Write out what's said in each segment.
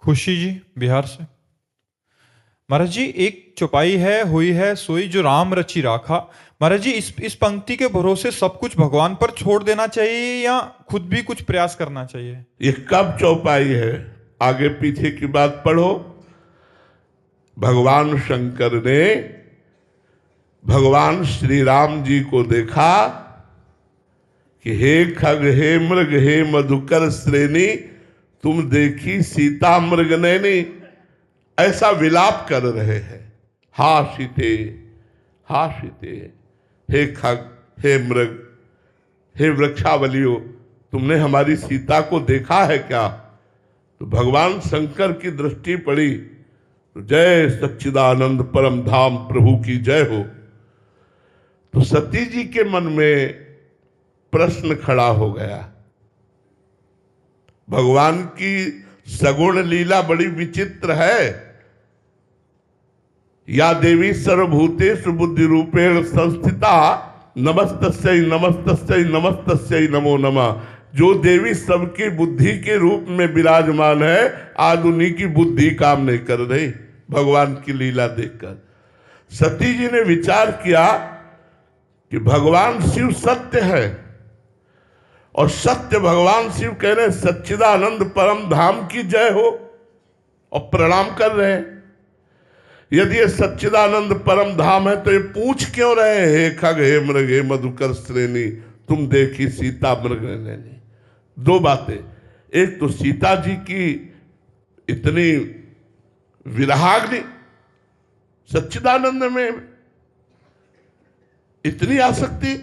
खुशी जी बिहार से। महाराज जी, एक चौपाई है हुई है सोई जो राम रचि राखा। महाराज जी, इस पंक्ति के भरोसे सब कुछ भगवान पर छोड़ देना चाहिए या खुद भी कुछ प्रयास करना चाहिए? ये कब चौपाई है? आगे पीछे की बात पढ़ो। भगवान शंकर ने भगवान श्री राम जी को देखा कि हे खग, हे मृग, हे मधुकर श्रेणी, तुम देखी सीता मृग नैनी, ऐसा विलाप कर रहे हैं। हा सीते, हा सीते, हे खग, हे मृग, हे वृक्षावलियो, तुमने हमारी सीता को देखा है क्या? तो भगवान शंकर की दृष्टि पड़ी तो जय सच्चिदानंद परम धाम प्रभु की जय हो। तो सती जी के मन में प्रश्न खड़ा हो गया। भगवान की सगुण लीला बड़ी विचित्र है। या देवी सर्वभूतेषु बुद्धि रूपेण संस्थिता नमस्तस्यै नमस्तस्यै नमस्तस्यै नमो नमः। जो देवी सबकी बुद्धि के रूप में विराजमान है, आज उन्हीं की बुद्धि काम नहीं कर रही। भगवान की लीला देखकर सती जी ने विचार किया कि भगवान शिव सत्य है और सत्य भगवान शिव कह रहे हैं सच्चिदानंद परम धाम की जय हो, और प्रणाम कर रहे हैं। यदि ये सच्चिदानंद परम धाम है तो ये पूछ क्यों रहे हैं हे खग, हे मृग, हे मधुकर श्रेणी, तुम देखी सीता मृग नैनी? दो बातें। एक तो सीता जी की इतनी विराग्नि, सच्चिदानंद में इतनी आसक्ति।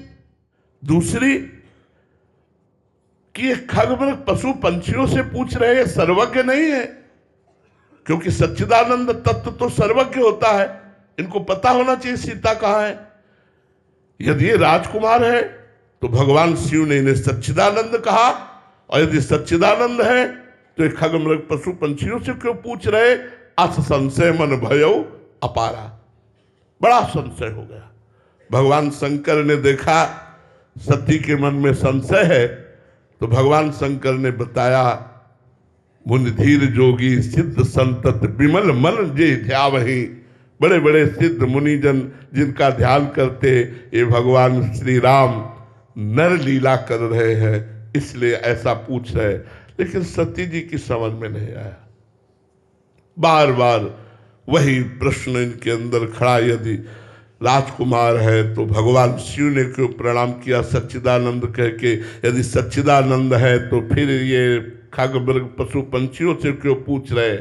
दूसरी कि ये खग मृग पशु पंछियों से पूछ रहे हैं, सर्वज्ञ नहीं है, क्योंकि सच्चिदानंद तत्व तो सर्वज्ञ होता है। इनको पता होना चाहिए सीता कहां है। यदि ये राजकुमार है तो भगवान शिव ने इन्हें सच्चिदानंद कहा, और यदि सच्चिदानंद है तो ये खग मृग पशु पंछियों से क्यों पूछ रहे? अस संशय मन भयो अपारा। बड़ा संशय हो गया। भगवान शंकर ने देखा सती के मन में संशय है, तो भगवान शंकर ने बताया, मुनि धीर जोगी सिद्ध संतत विमल मन जे ध्यावहि। बड़े बड़े सिद्ध मुनिजन जिनका ध्यान करते, ये भगवान श्री राम नर लीला कर रहे हैं, इसलिए ऐसा पूछ रहे। लेकिन सती जी की समझ में नहीं आया। बार बार वही प्रश्न इनके अंदर खड़ा। यदि राजकुमार है तो भगवान शिव ने क्यों प्रणाम किया सच्चिदानंद कह के? यदि सच्चिदानंद है तो फिर ये खग मृग पशु पंछियों से क्यों पूछ रहे?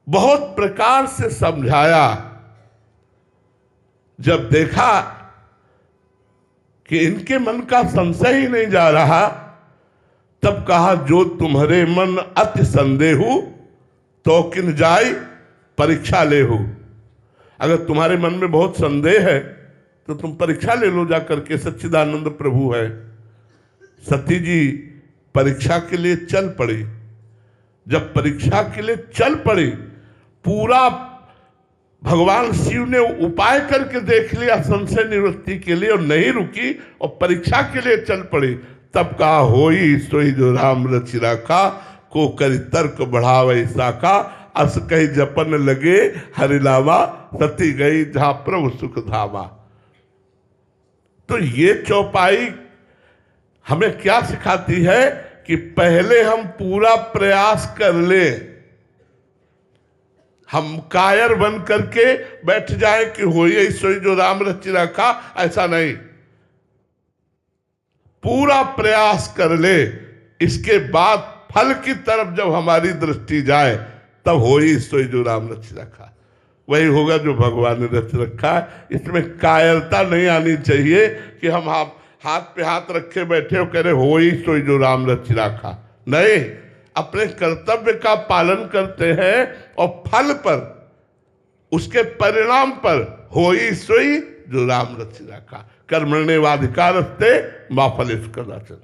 बहुत प्रकार से समझाया। जब देखा कि इनके मन का संशय ही नहीं जा रहा, तब कहा, जो तुम्हारे मन अति संदेहु तो किन जाय परीक्षा ले हो। अगर तुम्हारे मन में बहुत संदेह है तो तुम परीक्षा ले लो जाकर के, सच्चिदानंद प्रभु है। सती जी परीक्षा के लिए चल पड़ी। जब परीक्षा के लिए चल पड़ी, पूरा भगवान शिव ने उपाय करके देख लिया संशय निवृत्ति के लिए, और नहीं रुकी और परीक्षा के लिए चल पड़ी। तब कहा, होई सोई जो राम रचि राखा, को करी तर्क बढ़ावे साका, अस कही जपन लगे हरिलावा, सती गई जहां प्रभु सुख धामा। तो ये चौपाई हमें क्या सिखाती है कि पहले हम पूरा प्रयास कर ले। हम कायर बन करके बैठ जाए कि होई सोई जो राम रचि रखा, ऐसा नहीं। पूरा प्रयास कर ले, इसके बाद फल की तरफ जब हमारी दृष्टि जाए तब होई सोई जो राम रचि रखा, वही होगा जो भगवान ने रच रखा है। इसमें कायरता नहीं आनी चाहिए कि हम हाथ पे हाथ रखे बैठे हो कह रहे होई सोई जो राम रचि रखा। नहीं, अपने कर्तव्य का पालन करते हैं और फल पर, उसके परिणाम पर होई सोई जो राम रचि रखा। कर्मण्येवाधिकारस्ते मा फलेषु कदाचन।